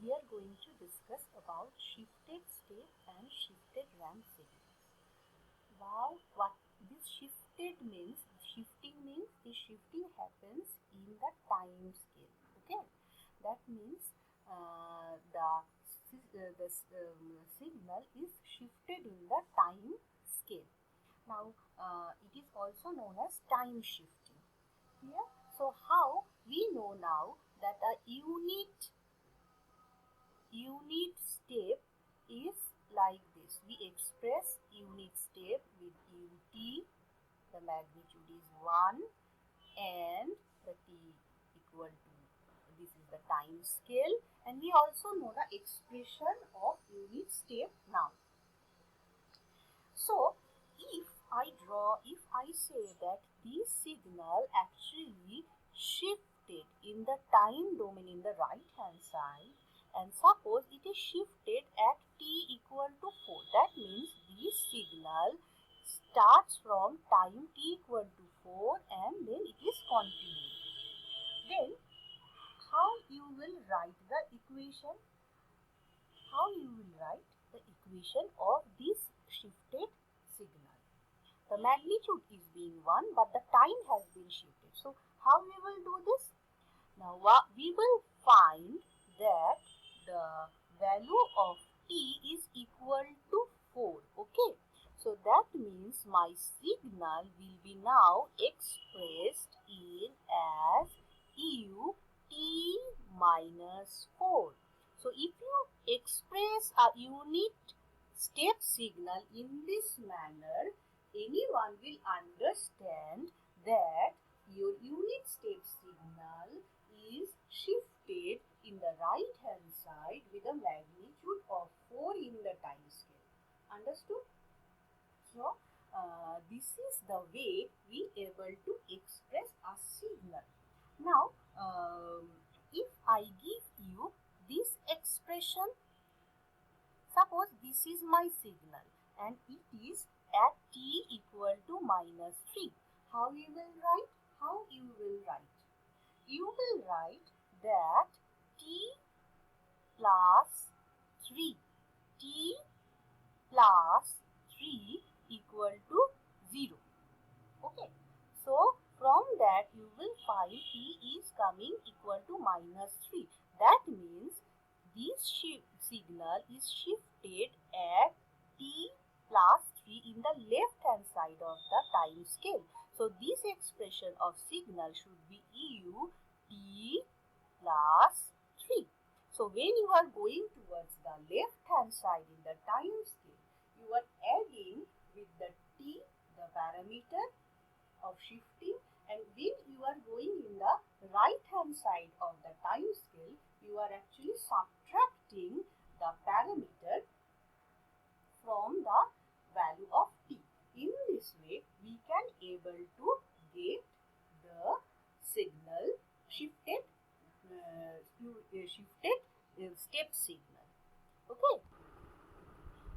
we are going to discuss about shifted step and shifted ramp signals. Wow, what this shifted means? Shifting means the shifting happens in the time scale. Okay, that means the signal is shifted in the time scale. Now, it is also known as time shifting. Yeah. So, how we know now that a unit step is like this. We express unit step with ut, the magnitude is 1 and the t equal to, this is the time scale, and we also know the expression of unit step now. So, if I say that this signal actually shifted in the time domain in the right hand side, and suppose it is shifted at t equal to 4, that means this signal starts from time t equal to 4 and then it is continued. Then how you will write the equation? How you will write the equation of this shifted signal? The magnitude is being 1, but the time has been shifted. So, how we will do this? Now, we will find that the value of t is equal to 4. Okay. So, that means my signal will be now expressed in as u t minus 4. So, if you express a unit step signal in this manner, anyone will understand that your unit step signal is shifted in the right hand side with a magnitude of 4 in the time scale. Understood? So, this is the way we able to express a signal. Now, if I give you this expression, suppose this is my signal and it is at t equal to minus 3. How you will write? How you will write? You will write that t plus 3. T plus 3 equal to 0. Okay. So, from that you will find t is coming equal to minus 3. That means this signal is shifted at t plus 3 in the left hand side of the time scale. So, this expression of signal should be u t plus 3. So, when you are going towards the left hand side in the time scale, you are adding with the t, the parameter of shifting, and when you are going in the right hand side of the time scale, you are actually subtracting the parameter from the value of t. In this way, we can able to get the signal shifted step signal. Okay.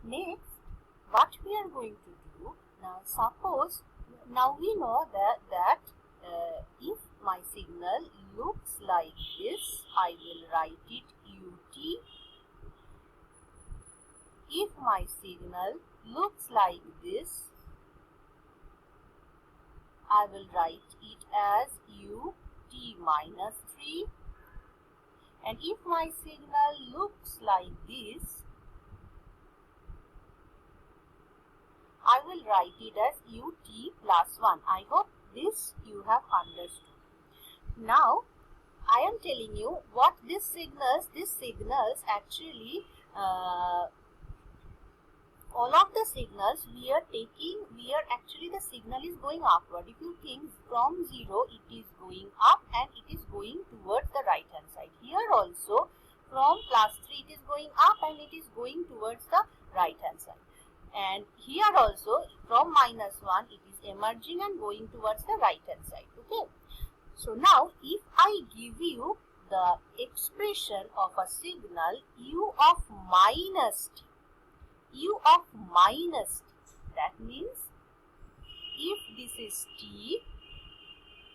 Next, what we are going to do now? Suppose now we know that if my signal looks like this, I will write it ut. If my signal looks like this, I will write it as ut minus 3. And if my signal looks like this, I will write it as ut plus 1. I hope this you have understood. Now, I am telling you what these signals actually, all of the signals we are actually the signal is going upward. If you think from 0, it is going up and it is going towards the right hand side. Here also, from plus 3, it is going up and it is going towards the right hand side. And here also, from minus 1, it is emerging and going towards the right hand side. Okay. So, now if I give you the expression of a signal u of minus t, that means if this is t,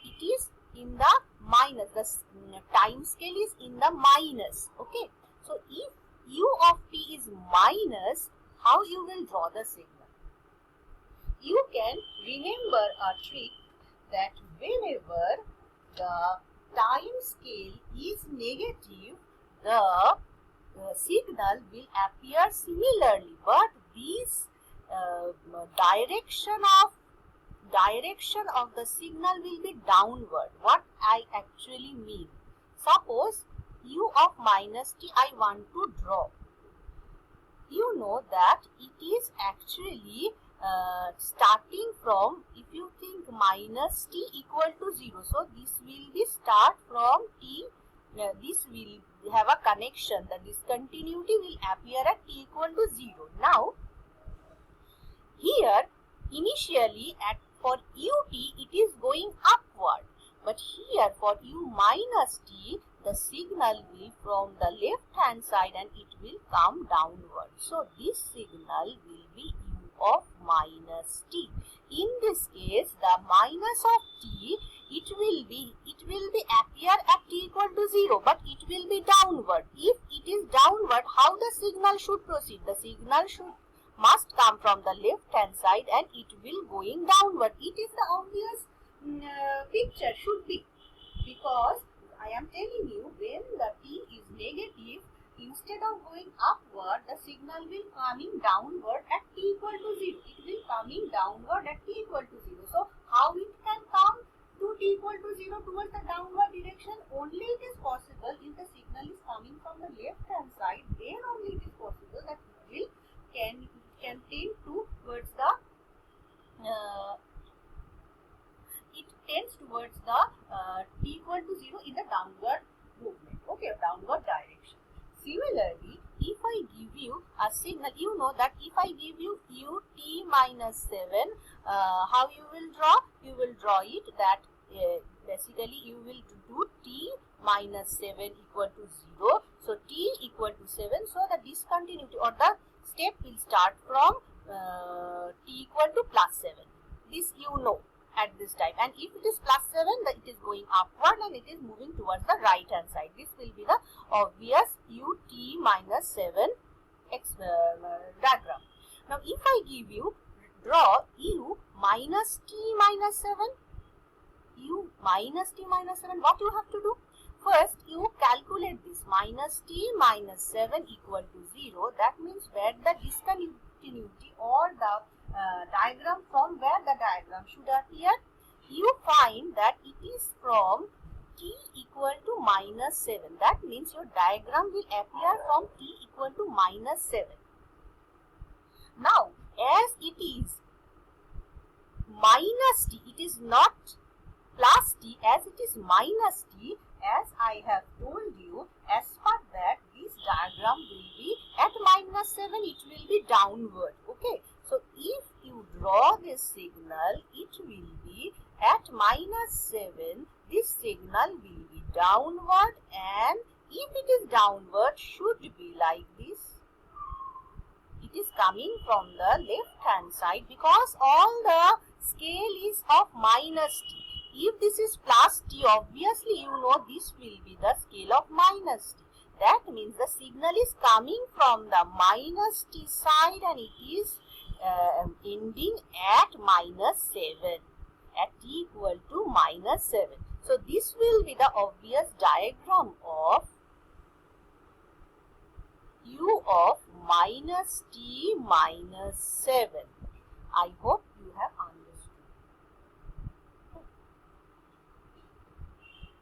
it is in the minus, the time scale is in the minus. Okay. So if u of t is minus, how you will draw the signal? You can remember a trick that whenever the time scale is negative, the signal will appear similarly, but this direction of the signal will be downward. What I actually mean? Suppose u of minus t I want to draw. You know that it is actually starting from, if you think minus t equal to 0, so this will be start from t, this will have a connection, the discontinuity will appear at t equal to 0. Now here initially for ut it is going upward, but here for u minus t the signal will from the left hand side and it will come downward. So this signal will be u of minus t. In this case the minus of t it will be appear at t equal to 0, but it will be downward. If it is downward, how the signal should proceed? The signal must come from the left hand side and it will going downward. It is the obvious picture should be, because I am telling you when the t is negative, instead of going upward, the signal will coming downward at t equal to 0. It will coming downward at t equal to 0. So how it can come to t equal to 0 towards the downward direction? Only it is possible if the signal is coming from the left hand side. Then only it is possible that it will can tend towards the it tends towards the t equal to 0 in the downward movement, okay, downward direction. Similarly, if I give you a signal, you know that if I give you ut minus 7, how you will draw? You will draw it that basically you will do t minus 7 equal to 0. So t equal to 7, so the discontinuity or the step will start from t equal to plus 7. This you know at this time, and if it is plus 7, then it is going upward and it is moving towards the right hand side. This will be the obvious ut minus 7 diagram. Now if I give you draw u minus t minus 7, u minus t minus 7, what you have to do? First you calculate this minus t minus 7 equal to 0. That means where the discontinuity or the diagram, from where the diagram should appear, you find that it is from t equal to minus 7. That means your diagram will appear from t equal to minus 7. Now as it is minus t, it is not plus t, as it is minus t, as I have told you, as per that this diagram will be at minus 7, it will be downward, okay. So if you draw this signal, it will be at minus 7, this signal will be downward, and if it is downward, should be like this. It is coming from the left hand side because all the scale is of minus t. If this is plus t, obviously you know this will be the scale of minus t. That means the signal is coming from the minus t side and it is ending at minus 7, at t equal to minus 7. So this will be the obvious diagram of u of minus t minus 7. I hope you have understood.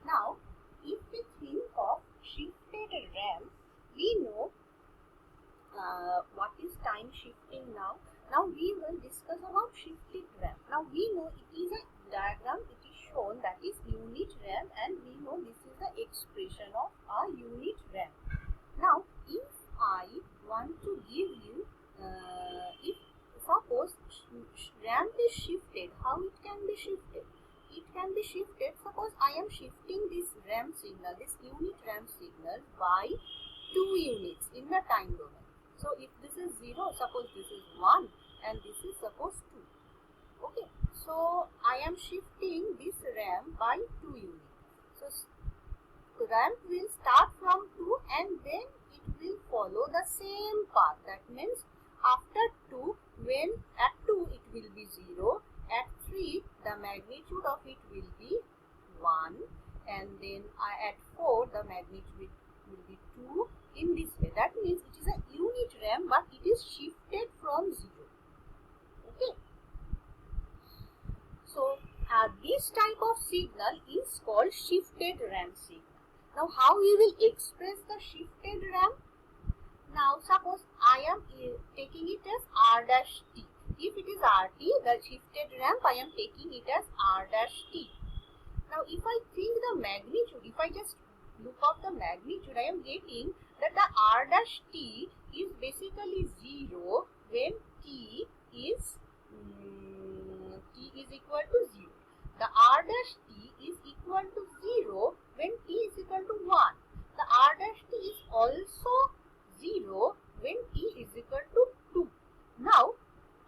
Now, if we think of shifted ramp, we know what is time shifting now. Now we will discuss about shifted ramp. Now we know it is a diagram, it is shown that is unit ramp, and we know this is the expression of a unit ramp. Now if I want to give you, if suppose ramp is shifted, how it can be shifted? It can be shifted, suppose I am shifting this ramp signal, this unit ramp signal by 2 units in the time domain. So if this is 0, suppose this is 1 and this is suppose 2. Okay, so I am shifting this ramp by 2 units. So ramp will start from 2 and then it will follow the same path. That means after 2, when at 2 it will be 0, at 3 the magnitude of it will be 1, and then at 4 the magnitude will be 2, in this way. That means it is a unit ramp, but it is shifted from 0. Okay. So this type of signal is called shifted ramp signal. Now how we will express the shifted ramp? Now suppose I am taking it as r dash t. If it is rt, the shifted ramp, I am taking it as r dash t. Now if I think the magnitude, if I just look up the magnitude, I am getting that the r dash t is basically 0 when t is equal to 0. The r dash t is equal to 0 when t is equal to 1. The r dash t is also 0 when t is equal to 2. Now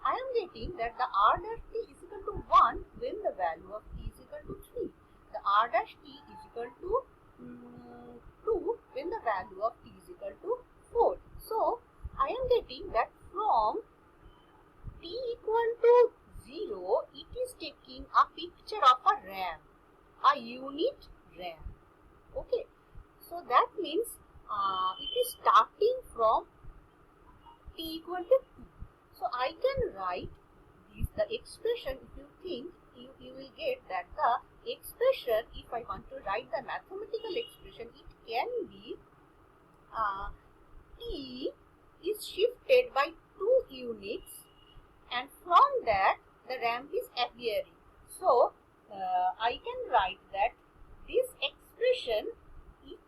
I am getting that the r dash t is equal to 1 when the value of t is equal to 3. The r dash t is equal to 2 when the value of t is equal to 4. So I am getting that from t equal to 0, it is taking a picture of a ramp, a unit ramp. Okay, so that means it is starting from t equal to 2. So I can write this, the expression. If you think, you will get that the expression, if I want to write the mathematical expression, it can be t is shifted by 2 units, and from that the ramp is appearing. So I can write that this expression,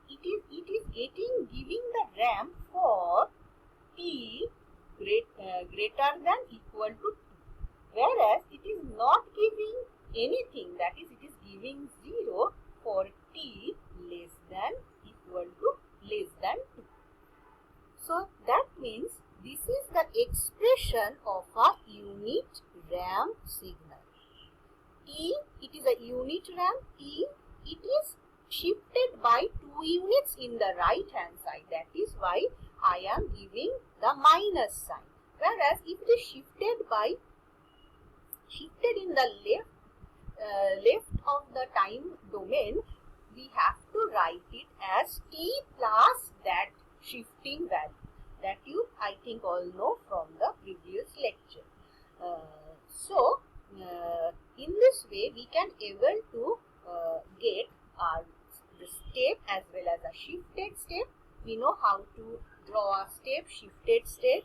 it is giving the ramp for t greater than equal to 2, whereas it is not giving anything, that is, it is giving 0 for t less than equal to less than 2. So that means this is the expression of a unit ramp signal. T, it is a unit ramp. T, it is shifted by 2 units in the right hand side. That is why I am giving the minus sign. Whereas if it is shifted in the left of the time domain, we have to write it as t plus that shifting value. That you, I think, all know from the previous lecture. So in this way we can able to get the step as well as a shifted step. We know how to draw a step, shifted step,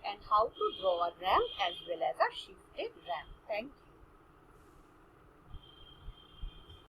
and how to draw a ramp as well as a shifted ramp. Thank you.